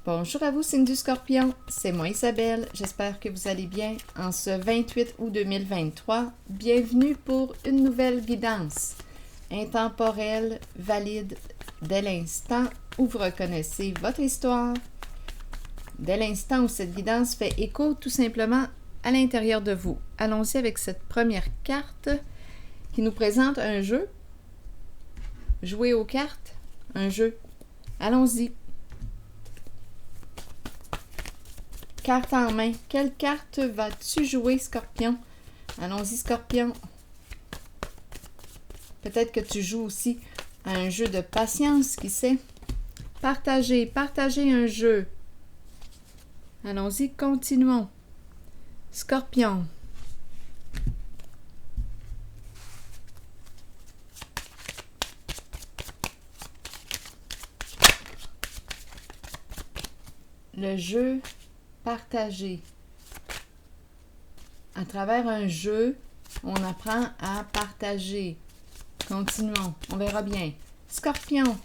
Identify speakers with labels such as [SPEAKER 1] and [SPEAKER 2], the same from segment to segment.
[SPEAKER 1] Bonjour à vous, signe du Scorpion, c'est moi Isabelle, j'espère que vous allez bien en ce 28 août 2023. Bienvenue pour une nouvelle guidance intemporelle, valide dès l'instant où vous reconnaissez votre histoire, dès l'instant où cette guidance fait écho tout simplement à l'intérieur de vous. Allons-y avec cette première carte qui nous présente un jeu. Jouer aux cartes, un jeu. Allons-y. Carte en main. Quelle carte vas-tu jouer, Scorpion? Allons-y, Scorpion. Peut-être que tu joues aussi à un jeu de patience, qui sait? Partagez un jeu. Allons-y, continuons. Scorpion. Le jeu partagé. À travers un jeu, on apprend à partager. Continuons, on verra bien. Scorpion.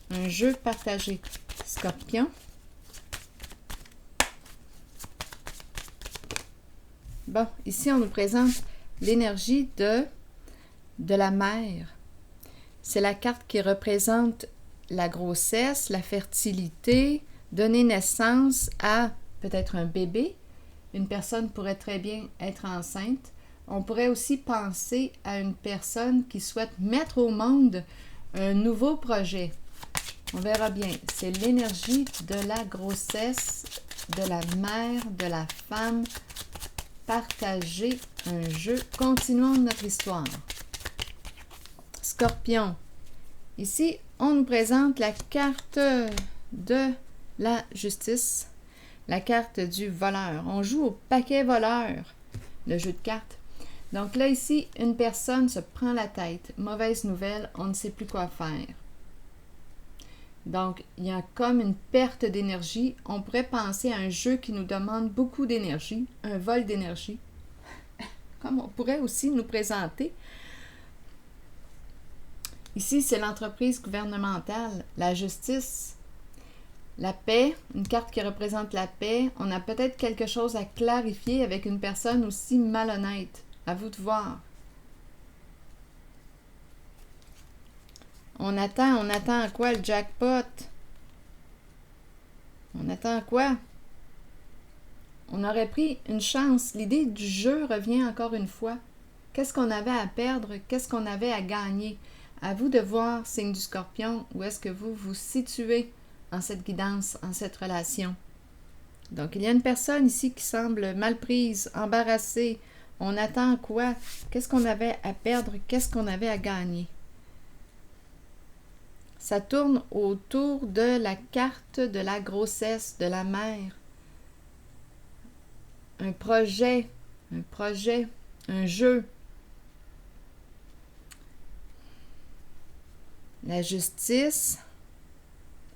[SPEAKER 1] Un jeu partagé. Scorpion. Bon, ici, on nous présente l'énergie de la mère. C'est la carte qui représente la grossesse, la fertilité, donner naissance à peut-être un bébé. Une personne pourrait très bien être enceinte. On pourrait aussi penser à une personne qui souhaite mettre au monde un nouveau projet. On verra bien. C'est l'énergie de la grossesse, de la mère, de la femme. Partager un jeu. Continuons notre histoire. Scorpion. Ici, on nous présente la carte de la justice, la carte du voleur. On joue au paquet voleur, le jeu de cartes. Donc là, ici, une personne se prend la tête. Mauvaise nouvelle, on ne sait plus quoi faire. Donc, il y a comme une perte d'énergie. On pourrait penser à un jeu qui nous demande beaucoup d'énergie, un vol d'énergie. Comme on pourrait aussi nous présenter. Ici, c'est l'entreprise gouvernementale, la justice, la paix, une carte qui représente la paix. On a peut-être quelque chose à clarifier avec une personne aussi malhonnête. À vous de voir. On attend à quoi le jackpot? On attend à quoi? On aurait pris une chance. L'idée du jeu revient encore une fois. Qu'est-ce qu'on avait à perdre? Qu'est-ce qu'on avait à gagner? À vous de voir, signe du Scorpion, où est-ce que vous vous situez en cette guidance, en cette relation. Donc, il y a une personne ici qui semble mal prise, embarrassée. On attend quoi? Qu'est-ce qu'on avait à perdre? Qu'est-ce qu'on avait à gagner? Ça tourne autour de la carte de la grossesse de la mère. Un projet, un jeu. La justice.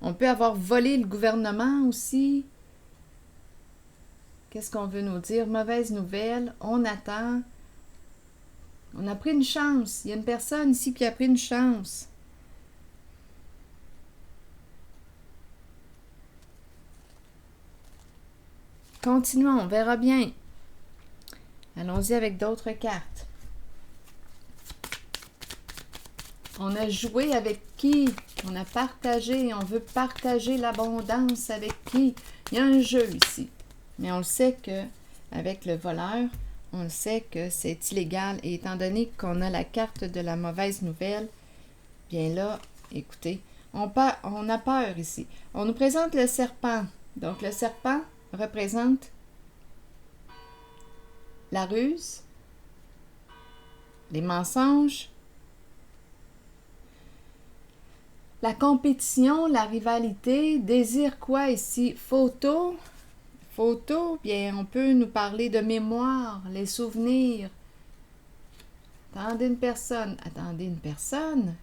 [SPEAKER 1] On peut avoir volé le gouvernement aussi. Qu'est-ce qu'on veut nous dire? Mauvaise nouvelle. On attend. On a pris une chance. Il y a une personne ici qui a pris une chance. Continuons, on verra bien. Allons-y avec d'autres cartes. On a joué avec qui? On a partagé. On veut partager l'abondance avec qui? Il y a un jeu ici. Mais on le sait que avec le voleur, on le sait que c'est illégal. Et étant donné qu'on a la carte de la mauvaise nouvelle, bien là, écoutez, on a peur ici. On nous présente le serpent. Donc le serpent représente la ruse, les mensonges, la compétition, la rivalité. Désire quoi ici? Photo, bien on peut nous parler de mémoire, les souvenirs. Attendez une personne.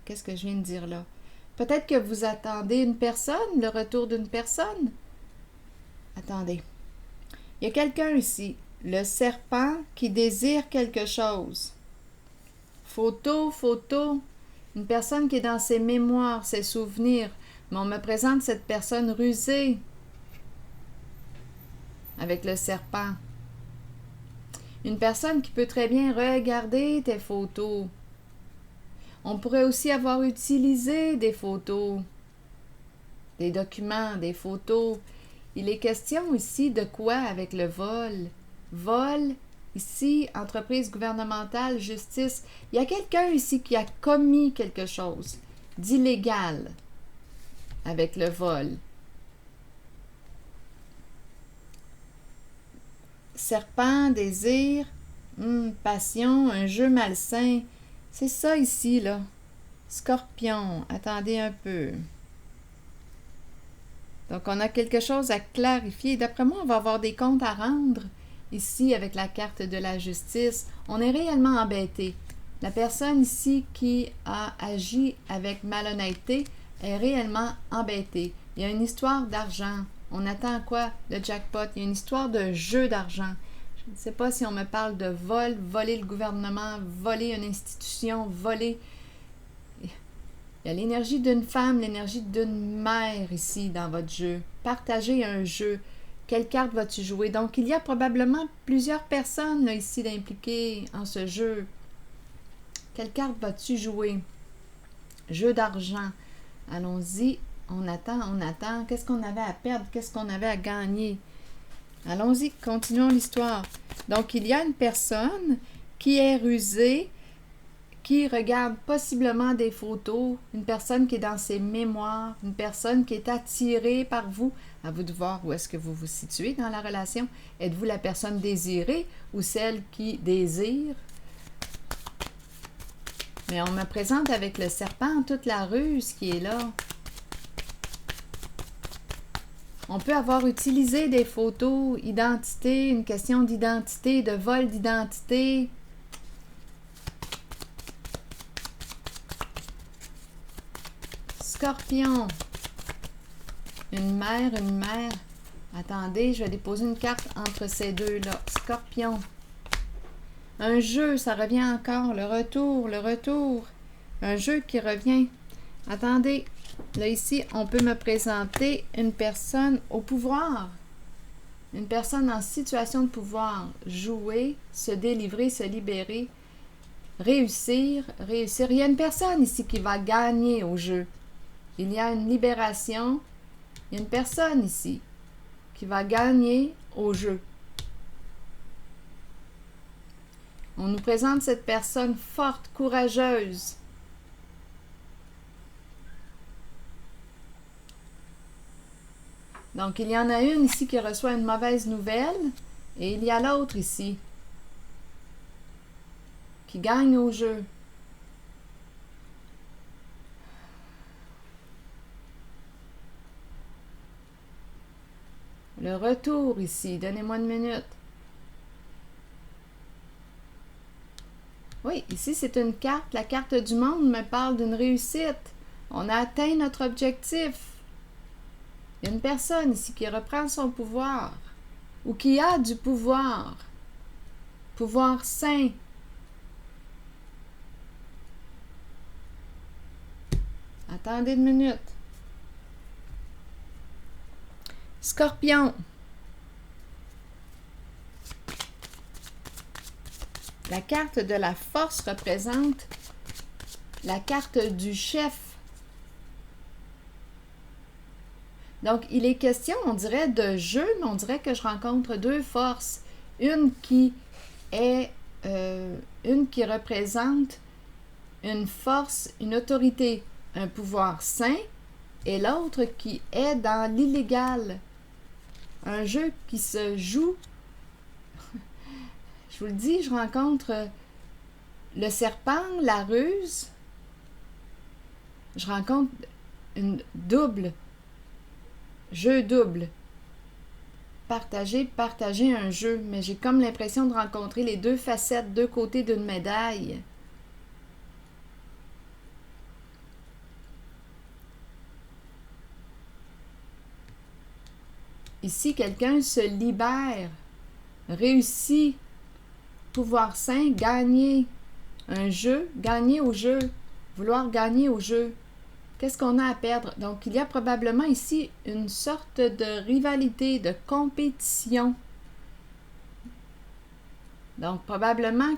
[SPEAKER 1] Qu'est-ce que je viens de dire là? Peut-être que vous attendez une personne, le retour d'une personne. Attendez. Il y a quelqu'un ici, le serpent qui désire quelque chose. Photo. Une personne qui est dans ses mémoires, ses souvenirs. Mais on me présente cette personne rusée avec le serpent. Une personne qui peut très bien regarder tes photos. On pourrait aussi avoir utilisé des photos, des documents, des photos. Il est question ici de quoi avec le vol? Vol, ici, entreprise gouvernementale, justice. Il y a quelqu'un ici qui a commis quelque chose d'illégal avec le vol. Serpent, désir, passion, un jeu malsain. C'est ça ici, là. Scorpion, attendez un peu. Donc, on a quelque chose à clarifier. D'après moi, on va avoir des comptes à rendre ici avec la carte de la justice. On est réellement embêté. La personne ici qui a agi avec malhonnêteté est réellement embêtée. Il y a une histoire d'argent. On attend quoi? Le jackpot. Il y a une histoire de jeu d'argent. Je ne sais pas si on me parle de vol, voler le gouvernement, voler une institution, voler... Il y a l'énergie d'une femme, l'énergie d'une mère ici dans votre jeu. Partagez un jeu. Quelle carte vas-tu jouer? Donc, il y a probablement plusieurs personnes là, ici impliquées en ce jeu. Quelle carte vas-tu jouer? Jeu d'argent. Allons-y. On attend. Qu'est-ce qu'on avait à perdre? Qu'est-ce qu'on avait à gagner? Allons-y, continuons l'histoire. Donc, il y a une personne qui est rusée, qui regarde possiblement des photos, une personne qui est dans ses mémoires, une personne qui est attirée par vous. À vous de voir où est-ce que vous vous situez dans la relation. Êtes-vous la personne désirée ou celle qui désire? Mais on me présente avec le serpent toute la ruse qui est là. On peut avoir utilisé des photos, identité, une question d'identité, de vol d'identité. Scorpion. Une mère. Attendez, je vais déposer une carte entre ces deux-là. Scorpion. Un jeu, ça revient encore. Le retour. Un jeu qui revient. Attendez. Là, ici, on peut me présenter une personne au pouvoir. Une personne en situation de pouvoir. Jouer, se délivrer, se libérer, réussir. Il y a une personne ici qui va gagner au jeu. Il y a une libération. Il y a une personne ici qui va gagner au jeu. On nous présente cette personne forte, courageuse. Donc, il y en a une ici qui reçoit une mauvaise nouvelle et il y a l'autre ici qui gagne au jeu. Le retour ici, donnez-moi une minute. Oui, ici c'est une carte. La carte du monde me parle d'une réussite. On a atteint notre objectif. Il y a une personne ici qui reprend son pouvoir ou qui a du pouvoir. Pouvoir sain. Attendez une minute. Scorpion. La carte de la force représente la carte du chef. Donc, il est question, on dirait, de jeu, mais on dirait que je rencontre deux forces. Une qui représente une force, une autorité, un pouvoir sain, et l'autre qui est dans l'illégal. Un jeu qui se joue. Je vous le dis, je rencontre le serpent, la ruse. Je rencontre une double. Jeu double. Partager un jeu. Mais j'ai comme l'impression de rencontrer les deux facettes, deux côtés d'une médaille. Ici, quelqu'un se libère, réussit, pouvoir sain, gagner un jeu, gagner au jeu, vouloir gagner au jeu. Qu'est-ce qu'on a à perdre? Donc, il y a probablement ici une sorte de rivalité, de compétition. Donc, probablement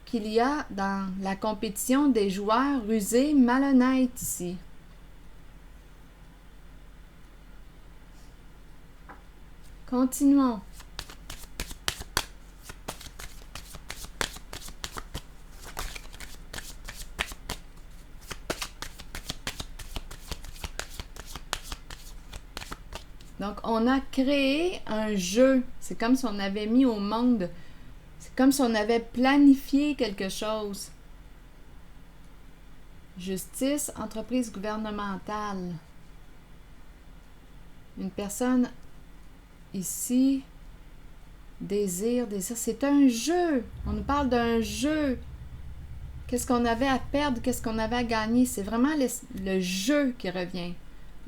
[SPEAKER 1] qu'il y a dans la compétition des joueurs rusés, malhonnêtes ici. Continuons. Donc, on a créé un jeu. C'est comme si on avait mis au monde, c'est comme si on avait planifié quelque chose. Justice, entreprise gouvernementale. Une personne ici, désir. C'est un jeu. On nous parle d'un jeu. Qu'est-ce qu'on avait à perdre, qu'est-ce qu'on avait à gagner? C'est vraiment le jeu qui revient.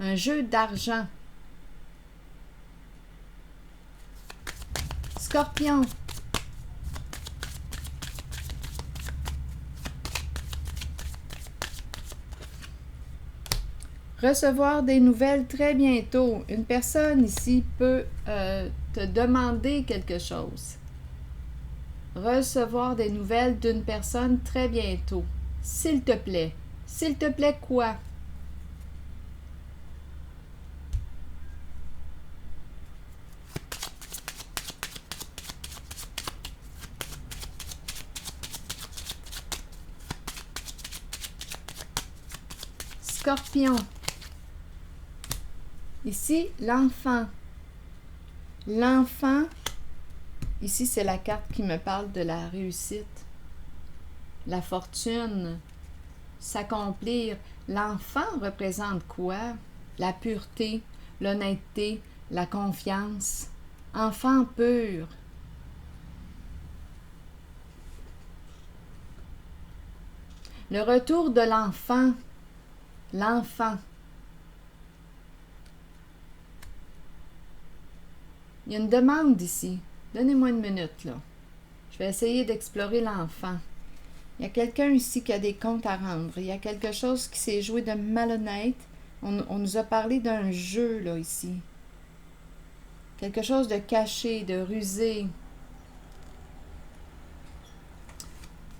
[SPEAKER 1] Un jeu d'argent. Scorpion. Recevoir des nouvelles très bientôt. Une personne ici peut te demander quelque chose. Recevoir des nouvelles d'une personne très bientôt. S'il te plaît. S'il te plaît quoi? Scorpion. Ici, l'enfant. L'enfant, ici, c'est la carte qui me parle de la réussite, la fortune, s'accomplir. L'enfant représente quoi? La pureté, l'honnêteté, la confiance. Enfant pur. Le retour de l'enfant. L'enfant. Il y a une demande ici. Donnez-moi une minute, là. Je vais essayer d'explorer l'enfant. Il y a quelqu'un ici qui a des comptes à rendre. Il y a quelque chose qui s'est joué de malhonnête. On nous a parlé d'un jeu, là, ici. Quelque chose de caché, de rusé.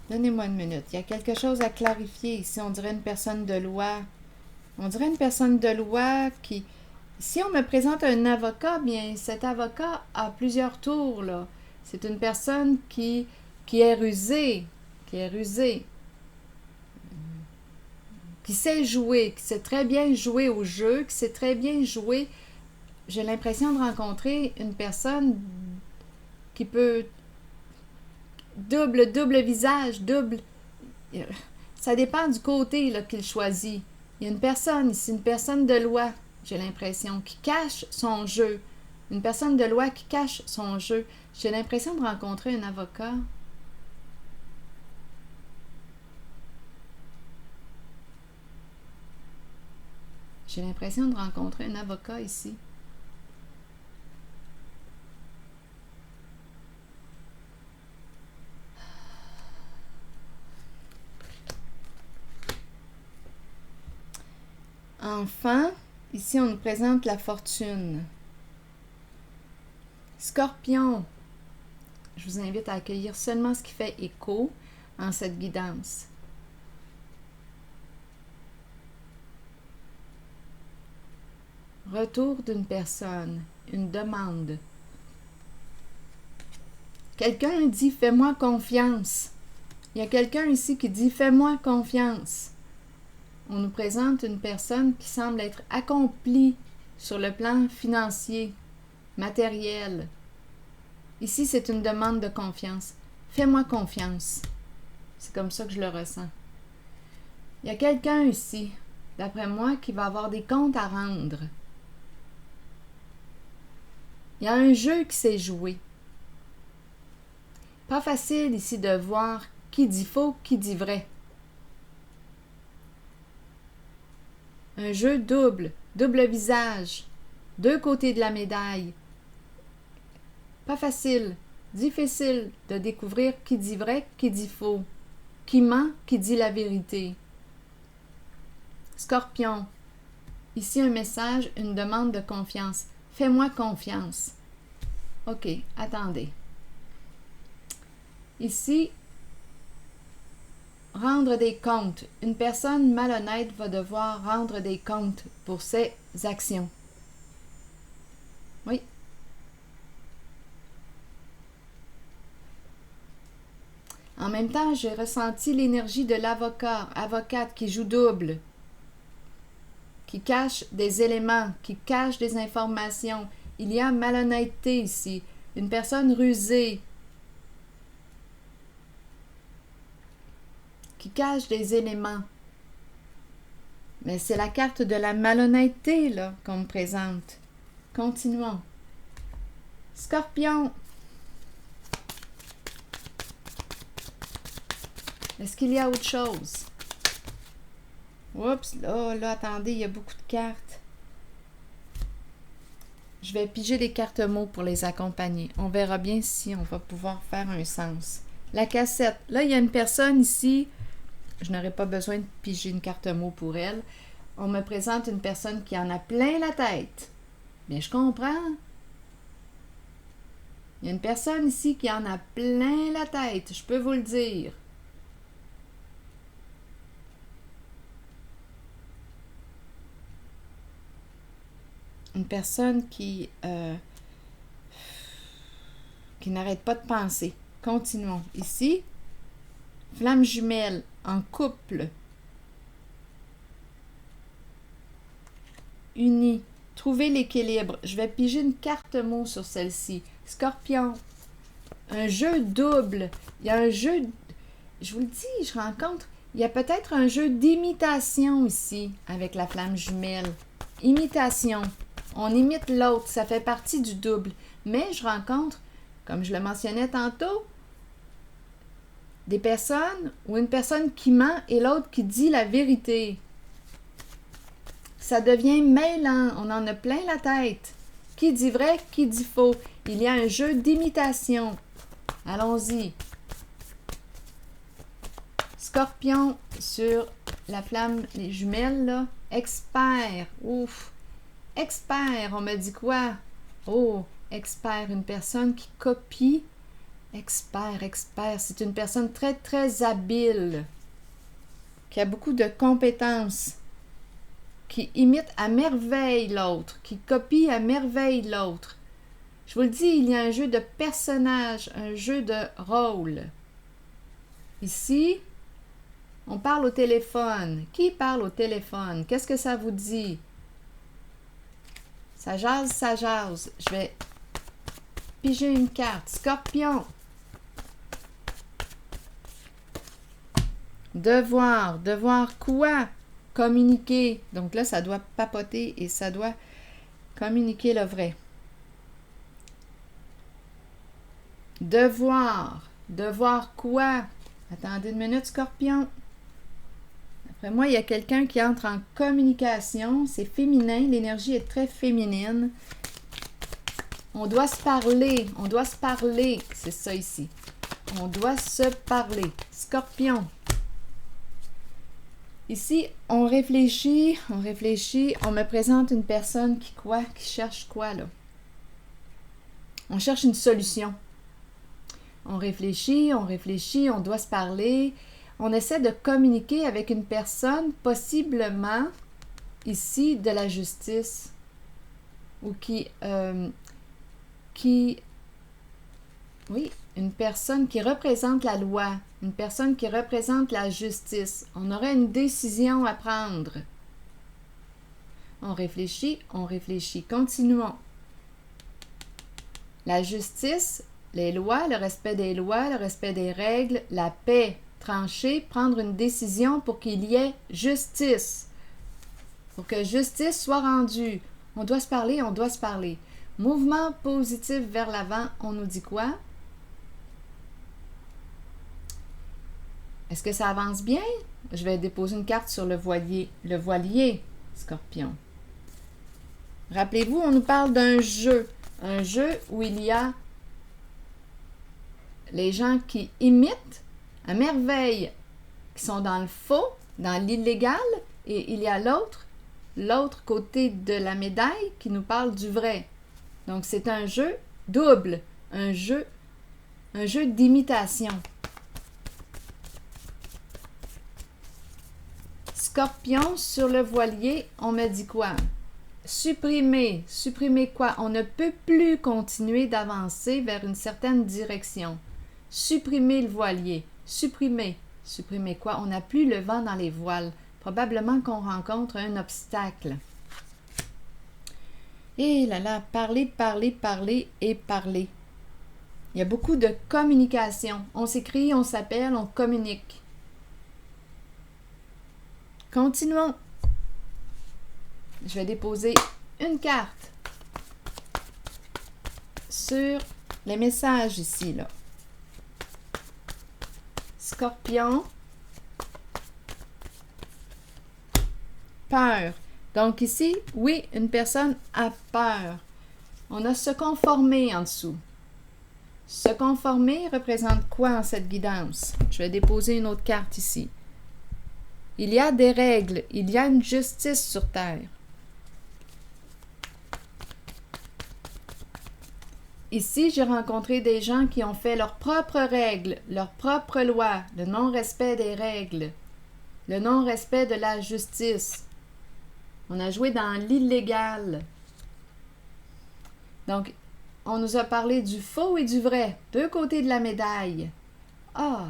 [SPEAKER 1] Donnez-moi une minute. Il y a quelque chose à clarifier ici. On dirait une personne de loi. On dirait une personne de loi qui... Si on me présente un avocat, bien, cet avocat a plusieurs tours, là. C'est une personne qui est rusée, qui sait jouer, qui sait très bien jouer au jeu, qui sait très bien jouer. J'ai l'impression de rencontrer une personne qui peut... Double visage, double... Ça dépend du côté là, qu'il choisit. Il y a une personne ici, une personne de loi, j'ai l'impression, qui cache son jeu. Une personne de loi qui cache son jeu. J'ai l'impression de rencontrer un avocat. J'ai l'impression de rencontrer un avocat ici. Enfant, ici on nous présente la fortune. Scorpion, je vous invite à accueillir seulement ce qui fait écho en cette guidance. Retour d'une personne, une demande. Quelqu'un dit « fais-moi confiance ». Il y a quelqu'un ici qui dit « fais-moi confiance ». On nous présente une personne qui semble être accomplie sur le plan financier, matériel. Ici, c'est une demande de confiance. Fais-moi confiance. C'est comme ça que je le ressens. Il y a quelqu'un ici, d'après moi, qui va avoir des comptes à rendre. Il y a un jeu qui s'est joué. Pas facile ici de voir qui dit faux, qui dit vrai. Un jeu double visage, deux côtés de la médaille. Pas facile, difficile de découvrir qui dit vrai, qui dit faux, qui ment, qui dit la vérité. Scorpion, Ici, un message, une demande de confiance. Fais-moi confiance. OK, attendez. Ici, rendre des comptes. Une personne malhonnête va devoir rendre des comptes pour ses actions. Oui. En même temps, j'ai ressenti l'énergie de avocate qui joue double, qui cache des éléments, qui cache des informations. Il y a malhonnêteté ici. Une personne rusée qui cache des éléments. Mais c'est la carte de la malhonnêteté là qu'on me présente. Continuons. Scorpion. Est-ce qu'il y a autre chose? Oups, là, attendez, il y a beaucoup de cartes. Je vais piger des cartes mots pour les accompagner. On verra bien si on va pouvoir faire un sens. La cassette. Là, il y a une personne ici. Je n'aurais pas besoin de piger une carte mot pour elle. On me présente une personne qui en a plein la tête. Mais je comprends. Il y a une personne ici qui en a plein la tête. Je peux vous le dire. Une personne qui n'arrête pas de penser. Continuons. Ici, flamme jumelle en couple. Unis. Trouvez l'équilibre. Je vais piger une carte mot sur celle-ci. Scorpion. Un jeu double. Il y a un jeu... Je vous le dis, je rencontre... Il y a peut-être un jeu d'imitation ici avec la flamme jumelle. Imitation. On imite l'autre, ça fait partie du double. Mais je rencontre, comme je le mentionnais tantôt, des personnes ou une personne qui ment et l'autre qui dit la vérité. Ça devient mêlant, on en a plein la tête. Qui dit vrai, qui dit faux. Il y a un jeu d'imitation. Allons-y. Scorpion sur la flamme, les jumelles, là. Expert. Ouf. Expert, on me dit quoi? Oh, expert, une personne qui copie. Expert, c'est une personne très, très habile, qui a beaucoup de compétences, qui imite à merveille l'autre, qui copie à merveille l'autre. Je vous le dis, il y a un jeu de personnages, un jeu de rôle. Ici, on parle au téléphone. Qui parle au téléphone? Qu'est-ce que ça vous dit? Ça jase, ça jase. Je vais piger une carte. Scorpion. Devoir. Devoir quoi? Communiquer. Donc là, ça doit papoter et ça doit communiquer le vrai. Devoir. Devoir quoi? Attendez une minute, Scorpion. Après moi, il y a quelqu'un qui entre en communication. C'est féminin. L'énergie est très féminine. On doit se parler. On doit se parler. C'est ça ici. On doit se parler. Scorpion. Ici, on réfléchit. On me présente une personne qui quoi? Qui cherche quoi, là? On cherche une solution. On réfléchit, on doit se parler. On essaie de communiquer avec une personne, possiblement, ici, de la justice, ou oui, une personne qui représente la loi, une personne qui représente la justice. On aurait une décision à prendre. On réfléchit, continuons. La justice, les lois, le respect des lois, le respect des règles, la paix, trancher, prendre une décision pour qu'il y ait justice. Pour que justice soit rendue. On doit se parler. Mouvement positif vers l'avant, on nous dit quoi? Est-ce que ça avance bien? Je vais déposer une carte sur le voilier, Scorpion. Rappelez-vous, on nous parle d'un jeu. Un jeu où il y a les gens qui imitent à merveille, qui sont dans le faux, dans l'illégal, et il y a l'autre l'autre côté de la médaille qui nous parle du vrai. Donc, c'est un jeu double, un jeu d'imitation. Scorpion, sur le voilier, on me dit quoi? Supprimer. Supprimer quoi? On ne peut plus continuer d'avancer vers une certaine direction. Supprimer le voilier. Supprimer. Supprimer quoi? On n'a plus le vent dans les voiles. Probablement qu'on rencontre un obstacle. Et là là, parler, parler, parler et parler. Il y a beaucoup de communication. On s'écrit, on s'appelle, on communique. Continuons. Je vais déposer une carte sur les messages ici, là. Scorpion. Peur. Donc ici, oui, une personne a peur. On a se conformer en dessous. Se conformer représente quoi en cette guidance? Je vais déposer une autre carte ici. Il y a des règles, il y a une justice sur Terre. Ici, j'ai rencontré des gens qui ont fait leurs propres règles, leurs propres lois, le non-respect des règles, le non-respect de la justice. On a joué dans l'illégal. Donc, on nous a parlé du faux et du vrai, deux côtés de la médaille. Ah!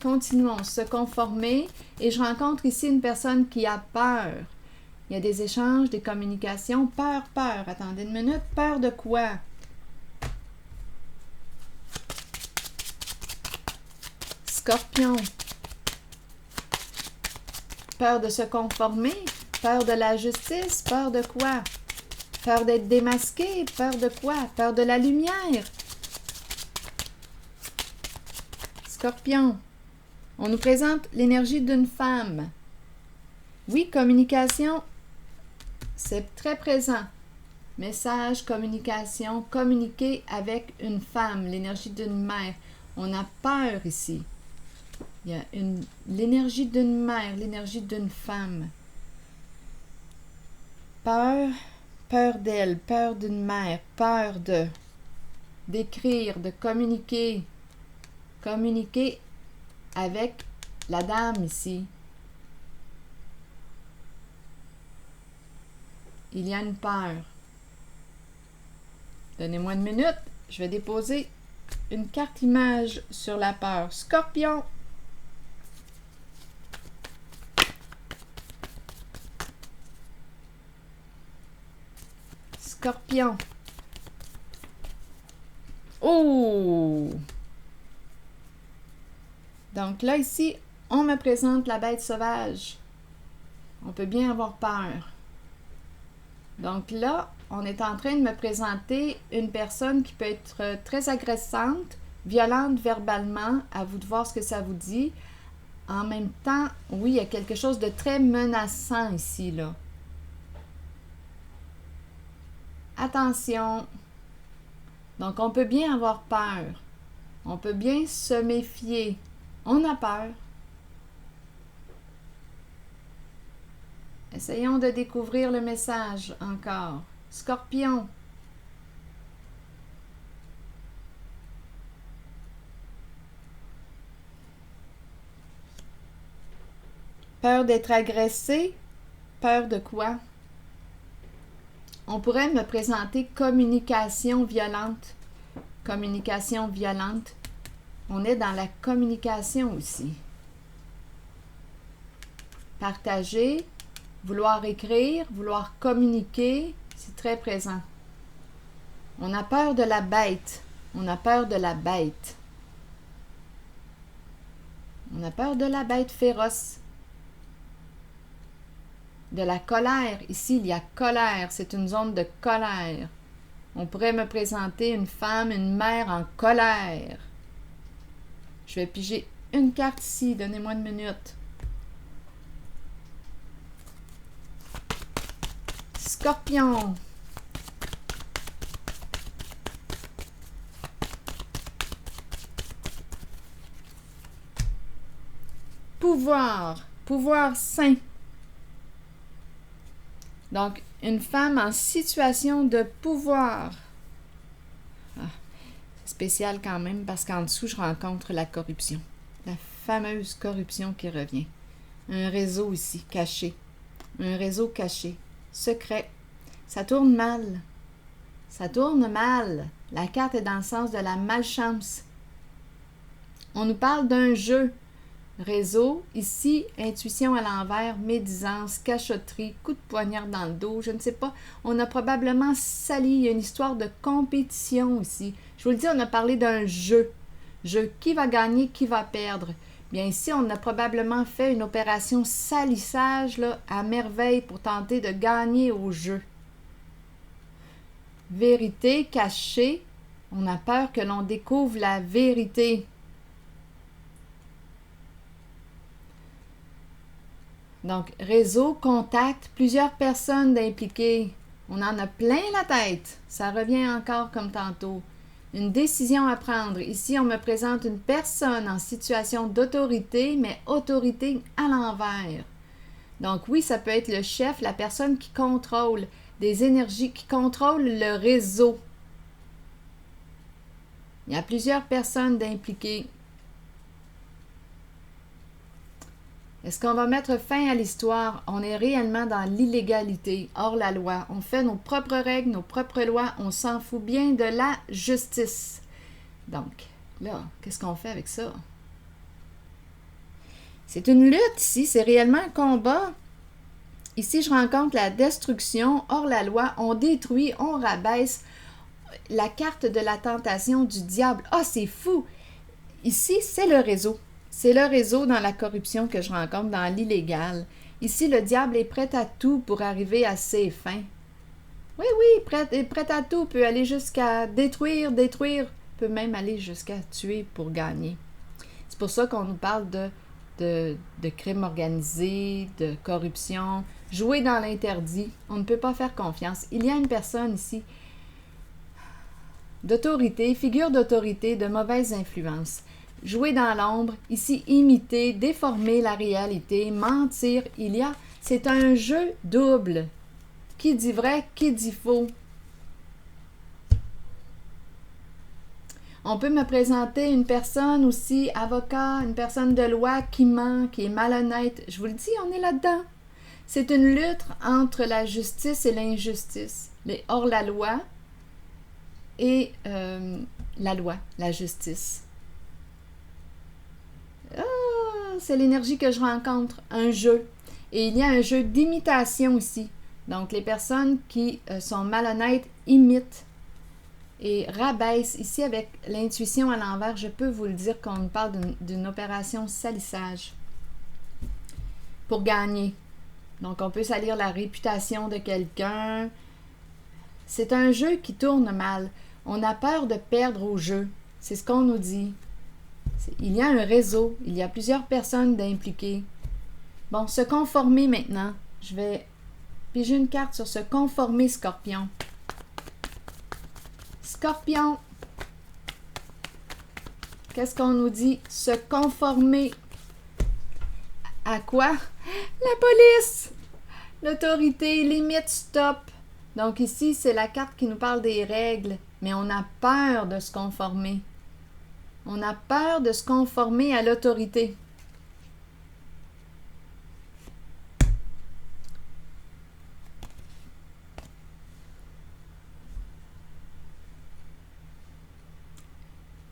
[SPEAKER 1] Continuons, se conformer. Et je rencontre ici une personne qui a peur. Il y a des échanges, des communications. Peur, peur. Attendez une minute. Peur de quoi? Scorpion. Peur de se conformer. Peur de la justice. Peur de quoi? Peur d'être démasqué. Peur de quoi? Peur de la lumière. Scorpion. On nous présente l'énergie d'une femme. Oui, communication, c'est très présent. Message, communication, communiquer avec une femme, l'énergie d'une mère. On a peur ici. Il y a l'énergie d'une mère, l'énergie d'une femme. Peur, peur d'elle, peur d'une mère, peur d'écrire, de communiquer. Communiquer avec la dame ici. Il y a une peur. Donnez-moi une minute. Je vais déposer une carte image sur la peur. Scorpion. Scorpion. Oh! Donc là, ici, on me présente la bête sauvage. On peut bien avoir peur. Donc là, on est en train de me présenter une personne qui peut être très agressante, violente verbalement. À vous de voir ce que ça vous dit. En même temps, oui, il y a quelque chose de très menaçant ici, là. Attention. Donc, on peut bien avoir peur. On peut bien se méfier. On a peur. Essayons de découvrir le message encore. Scorpion. Peur d'être agressé. Peur de quoi? On pourrait me présenter communication violente. Communication violente. On est dans la communication aussi. Partager, vouloir écrire, vouloir communiquer, c'est très présent. On a peur de la bête. On a peur de la bête. On a peur de la bête féroce. De la colère. Ici, il y a colère. C'est une zone de colère. On pourrait me présenter une femme, une mère en colère. Je vais piger une carte ici. Donnez-moi une minute. Scorpion. Pouvoir. Pouvoir sain. Donc, une femme en situation de pouvoir. Ah, c'est spécial quand même parce qu'en dessous, je rencontre la corruption. La fameuse corruption qui revient. Un réseau ici, caché. Un réseau caché, secret. Ça tourne mal. Ça tourne mal. La carte est dans le sens de la malchance. On nous parle d'un jeu. Réseau, ici, intuition à l'envers, médisance, cachotterie, coup de poignard dans le dos, je ne sais pas. On a probablement sali, il y a une histoire de compétition ici. Je vous le dis, on a parlé d'un jeu. Jeu, qui va gagner, qui va perdre. Bien ici, on a probablement fait une opération salissage là, à merveille pour tenter de gagner au jeu. Vérité cachée, on a peur que l'on découvre la vérité. Donc, réseau, contact, plusieurs personnes impliquées. On en a plein la tête. Ça revient encore comme tantôt. Une décision à prendre. Ici, on me présente une personne en situation d'autorité, mais autorité à l'envers. Donc oui, ça peut être le chef, la personne qui contrôle des énergies, qui contrôle le réseau. Il y a plusieurs personnes d'impliquées. Est-ce qu'on va mettre fin à l'histoire? On est réellement dans l'illégalité, hors la loi. On fait nos propres règles, nos propres lois. On s'en fout bien de la justice. Donc, là, qu'est-ce qu'on fait avec ça? C'est une lutte ici, c'est réellement un combat. Ici, je rencontre la destruction, hors la loi. On détruit, on rabaisse. La carte de la tentation du diable. Ah, c'est fou! Ici, c'est le réseau. C'est le réseau dans la corruption que je rencontre, dans l'illégal. Ici, le diable est prêt à tout pour arriver à ses fins. Oui, prêt à tout, peut aller jusqu'à détruire, peut même aller jusqu'à tuer pour gagner. C'est pour ça qu'on nous parle de crime organisé, de corruption, jouer dans l'interdit. On ne peut pas faire confiance. Il y a une personne ici d'autorité, figure d'autorité, de mauvaise influence. Jouer dans l'ombre, ici imiter, déformer la réalité, mentir, c'est un jeu double. Qui dit vrai, qui dit faux? On peut me présenter une personne aussi, avocat, une personne de loi qui ment, qui est malhonnête. Je vous le dis, on est là-dedans. C'est une lutte entre la justice et l'injustice. Les hors-la-loi et la loi, la justice. C'est l'énergie que je rencontre, un jeu. Et il y a un jeu d'imitation ici. Donc, les personnes qui sont malhonnêtes imitent et rabaissent. Ici, avec l'intuition à l'envers, je peux vous le dire qu'on parle d'une opération salissage pour gagner. Donc, on peut salir la réputation de quelqu'un. C'est un jeu qui tourne mal. On a peur de perdre au jeu. C'est ce qu'on nous dit. Il y a un réseau, il y a plusieurs personnes d'impliquées. Bon, se conformer maintenant. Je vais piger une carte sur se conformer, Scorpion. Scorpion. Qu'est-ce qu'on nous dit? Se conformer. À quoi? La police! L'autorité, limite, stop. Donc ici, c'est la carte qui nous parle des règles, mais on a peur de se conformer. On a peur de se conformer à l'autorité.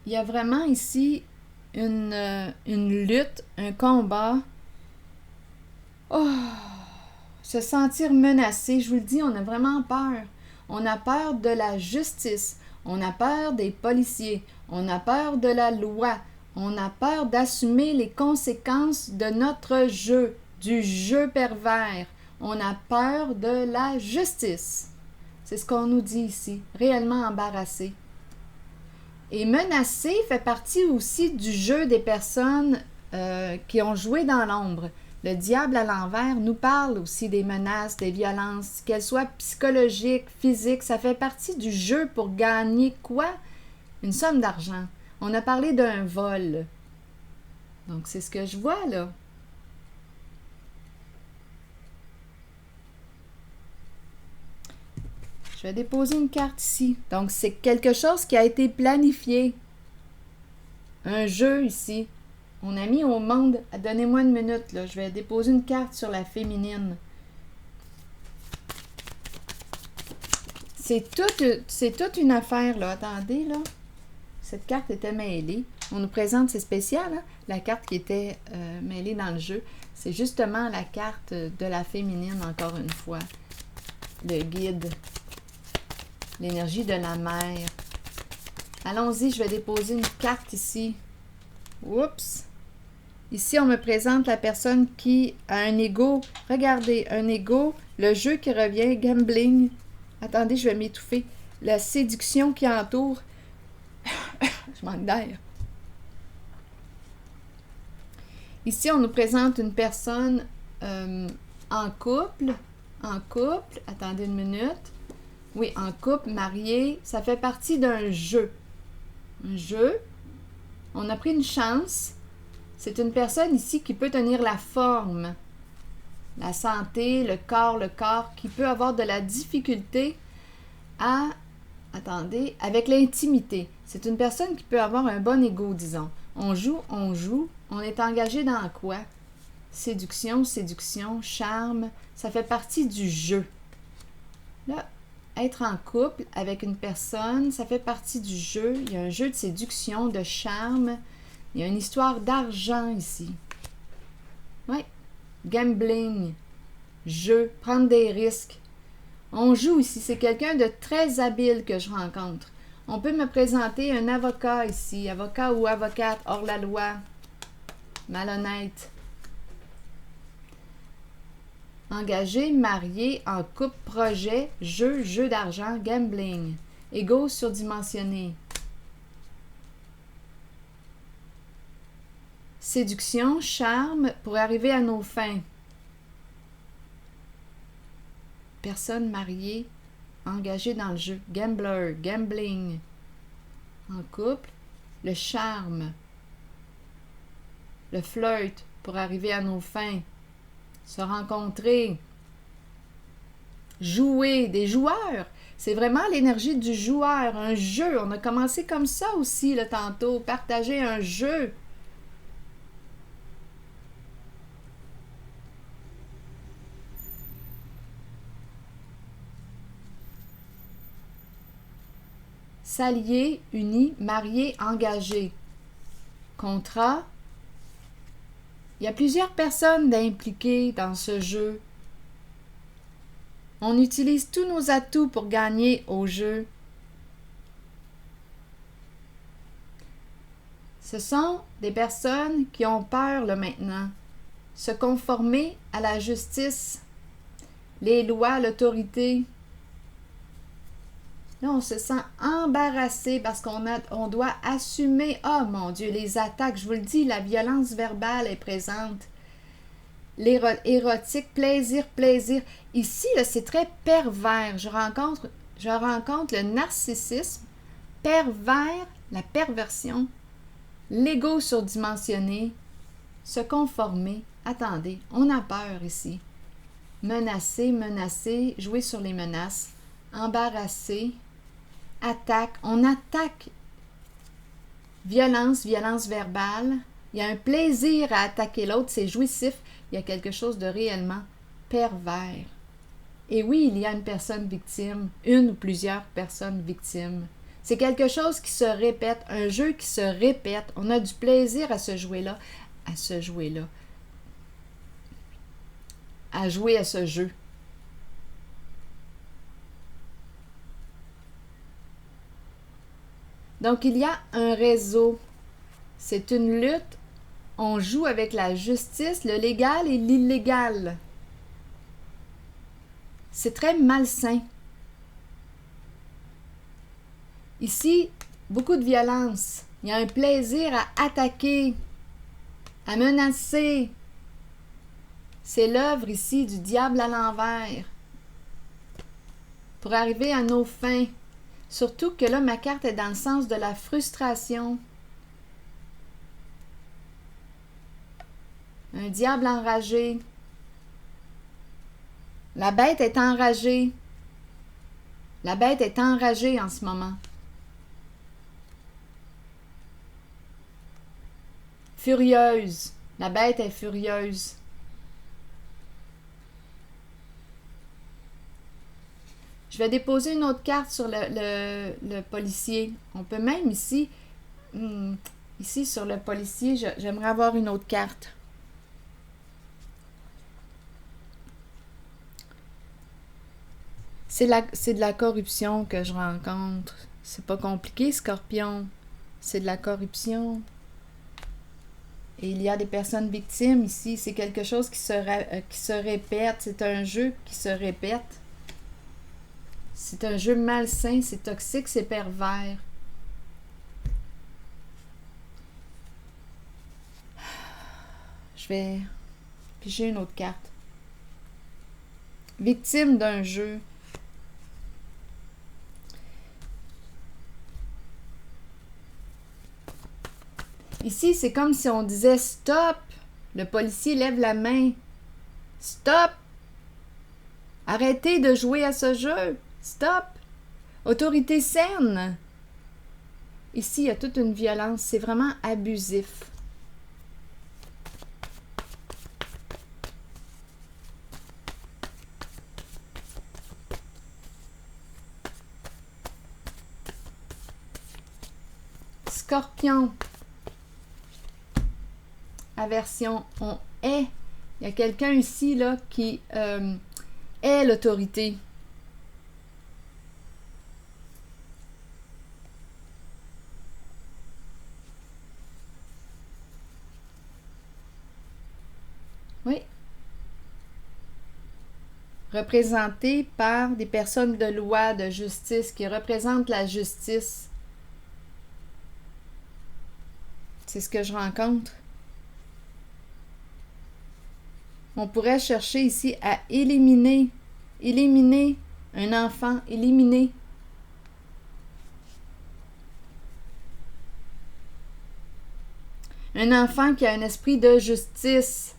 [SPEAKER 1] Il y a vraiment ici une lutte, un combat. Oh! Se sentir menacé, je vous le dis, on a vraiment peur. On a peur de la justice. On a peur des policiers. On a peur de la loi. On a peur d'assumer les conséquences de notre jeu, du jeu pervers. On a peur de la justice. C'est ce qu'on nous dit ici, réellement embarrassé. Et menacé fait partie aussi du jeu des personnes qui ont joué dans l'ombre. Le diable à l'envers nous parle aussi des menaces, des violences, qu'elles soient psychologiques, physiques. Ça fait partie du jeu pour gagner quoi? Une somme d'argent. On a parlé d'un vol. Donc, c'est ce que je vois, là. vais déposer une carte ici. Donc, c'est quelque chose qui a été planifié. Un jeu ici. On a mis au monde... Donnez-moi une minute, là. Je vais déposer une carte sur la féminine. C'est toute une affaire, là. Attendez, là. Cette carte était mêlée. On nous présente, c'est spécial, hein? La carte qui était mêlée dans le jeu. C'est justement la carte de la féminine, encore une fois. Le guide. L'énergie de la mer. Allons-y, je vais déposer une carte ici. Oups! Ici, on me présente la personne qui a un ego. Regardez, un ego, le jeu qui revient, gambling. Attendez, je vais m'étouffer. La séduction qui entoure. Je manque d'air. Ici, on nous présente une personne en couple. En couple. Attendez une minute. Oui, en couple, marié. Ça fait partie d'un jeu. Un jeu. On a pris une chance. C'est une personne ici qui peut tenir la forme, la santé, le corps, qui peut avoir de la difficulté à, attendez, avec l'intimité. C'est une personne qui peut avoir un bon ego, disons. On joue, on est engagé dans quoi? Séduction, charme, ça fait partie du jeu. Là, être en couple avec une personne, ça fait partie du jeu. Il y a un jeu de séduction, de charme. Il y a une histoire d'argent ici. Oui. Gambling. Jeu. Prendre des risques. On joue ici. C'est quelqu'un de très habile que je rencontre. On peut me présenter un avocat ici. Avocat ou avocate hors la loi. Malhonnête. Engagé, marié, en couple, projet, jeu d'argent, gambling. Égo surdimensionné. Séduction, charme pour arriver à nos fins. Personne mariée, engagée dans le jeu. Gambler, gambling. En couple, le charme. Le flirt pour arriver à nos fins. Se rencontrer. Jouer, des joueurs. C'est vraiment l'énergie du joueur, un jeu. On a commencé comme ça aussi, là, tantôt. Partager un jeu. S'allier, uni, marié, engagé. Contrat. Il y a plusieurs personnes impliquées dans ce jeu. On utilise tous nos atouts pour gagner au jeu. Ce sont des personnes qui ont peur là maintenant. Se conformer à la justice, les lois, l'autorité. Là, on se sent embarrassé parce on doit assumer, oh mon Dieu, les attaques, je vous le dis, la violence verbale est présente. L'érotique, plaisir. Ici, là, c'est très pervers. Je rencontre le narcissisme, pervers, la perversion, l'ego surdimensionné, se conformer. Attendez, on a peur ici. Menacer, jouer sur les menaces, embarrasser. Attaque, on attaque. Violence verbale. Il y a un plaisir à attaquer l'autre, c'est jouissif. Il y a quelque chose de réellement pervers. Et oui, il y a une personne victime, une ou plusieurs personnes victimes. C'est quelque chose qui se répète, un jeu qui se répète. On a du plaisir à se jouer là, à jouer à ce jeu. Donc, il y a un réseau. C'est une lutte. On joue avec la justice, le légal et l'illégal. C'est très malsain. Ici, beaucoup de violence. Il y a un plaisir à attaquer, à menacer. C'est l'œuvre ici du diable à l'envers. Pour arriver à nos fins. Surtout que là, ma carte est dans le sens de la frustration. Un diable enragé. La bête est enragée. La bête est enragée en ce moment. Furieuse. La bête est furieuse. Je vais déposer une autre carte sur le policier. On peut même ici, ici sur le policier, j'aimerais avoir une autre carte. C'est de la corruption que je rencontre. C'est pas compliqué, Scorpion. C'est de la corruption. Et il y a des personnes victimes ici. C'est quelque chose qui se répète. C'est un jeu qui se répète. C'est un jeu malsain, c'est toxique, c'est pervers. Je vais piger une autre carte. Victime d'un jeu. Ici, c'est comme si on disait stop. Le policier lève la main. Stop. Arrêtez de jouer à ce jeu. Stop. Autorité saine. Ici, il y a toute une violence. C'est vraiment abusif. Scorpion. Aversion. On est. Il y a quelqu'un ici là, qui est l'autorité. Oui. Représenté par des personnes de loi, de justice, qui représentent la justice. C'est ce que je rencontre. On pourrait chercher ici à éliminer un enfant, éliminer. Un enfant qui a un esprit de justice.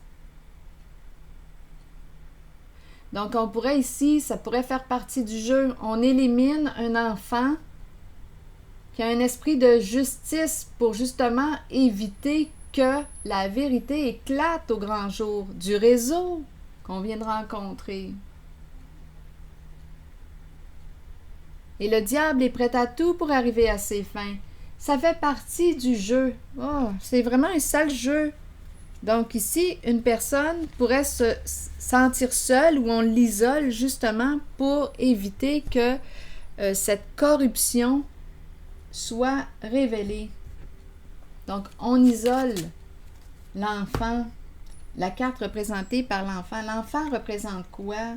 [SPEAKER 1] Donc, on pourrait ici, ça pourrait faire partie du jeu. On élimine un enfant qui a un esprit de justice pour justement éviter que la vérité éclate au grand jour du réseau qu'on vient de rencontrer. Et le diable est prêt à tout pour arriver à ses fins. Ça fait partie du jeu. Oh, c'est vraiment un sale jeu. Donc ici, une personne pourrait se sentir seule ou on l'isole justement pour éviter que cette corruption soit révélée. Donc, on isole l'enfant, la carte représentée par l'enfant. L'enfant représente quoi?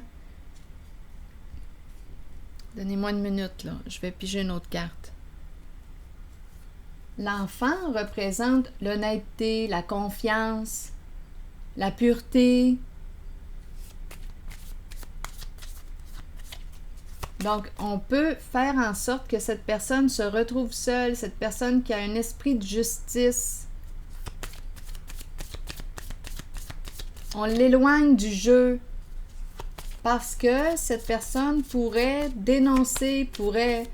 [SPEAKER 1] Donnez-moi une minute, là. Je vais piger une autre carte. L'enfant représente l'honnêteté, la confiance, la pureté. Donc, on peut faire en sorte que cette personne se retrouve seule, cette personne qui a un esprit de justice. On l'éloigne du jeu parce que cette personne pourrait dénoncer, pourrait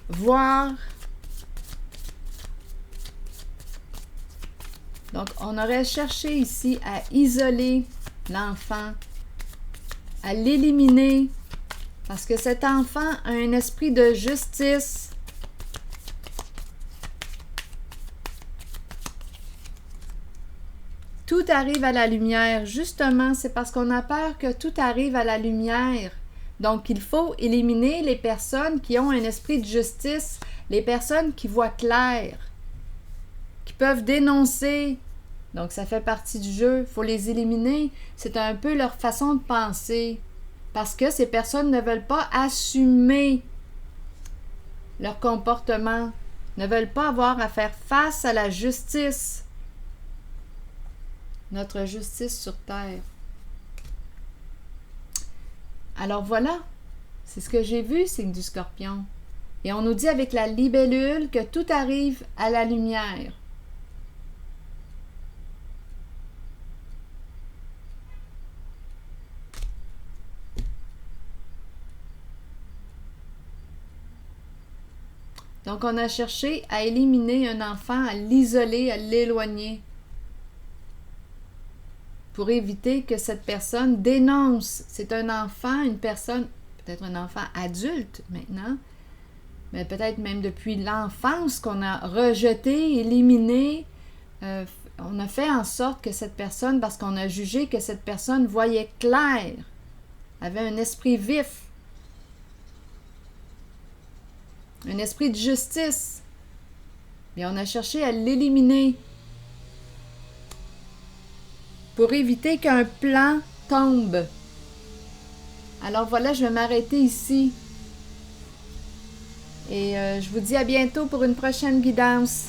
[SPEAKER 1] voir. Donc, on aurait cherché ici à isoler l'enfant, à l'éliminer, parce que cet enfant a un esprit de justice. Tout arrive à la lumière. Justement, c'est parce qu'on a peur que tout arrive à la lumière. Donc, il faut éliminer les personnes qui ont un esprit de justice, les personnes qui voient clair, qui peuvent dénoncer. Donc, ça fait partie du jeu. Il faut les éliminer. C'est un peu leur façon de penser. Parce que ces personnes ne veulent pas assumer leur comportement, ne veulent pas avoir à faire face à la justice. Notre justice sur terre. Alors voilà, c'est ce que j'ai vu, signe du Scorpion. Et on nous dit avec la libellule que tout arrive à la lumière. Donc, on a cherché à éliminer un enfant, à l'isoler, à l'éloigner, pour éviter que cette personne dénonce. C'est un enfant, une personne, peut-être un enfant adulte maintenant, mais peut-être même depuis l'enfance qu'on a rejeté, éliminé. On a fait en sorte que cette personne, parce qu'on a jugé que cette personne voyait clair, avait un esprit vif, un esprit de justice, et on a cherché à l'éliminer pour éviter qu'un plan tombe. Alors voilà, je vais m'arrêter ici. Et je vous dis à bientôt pour une prochaine guidance.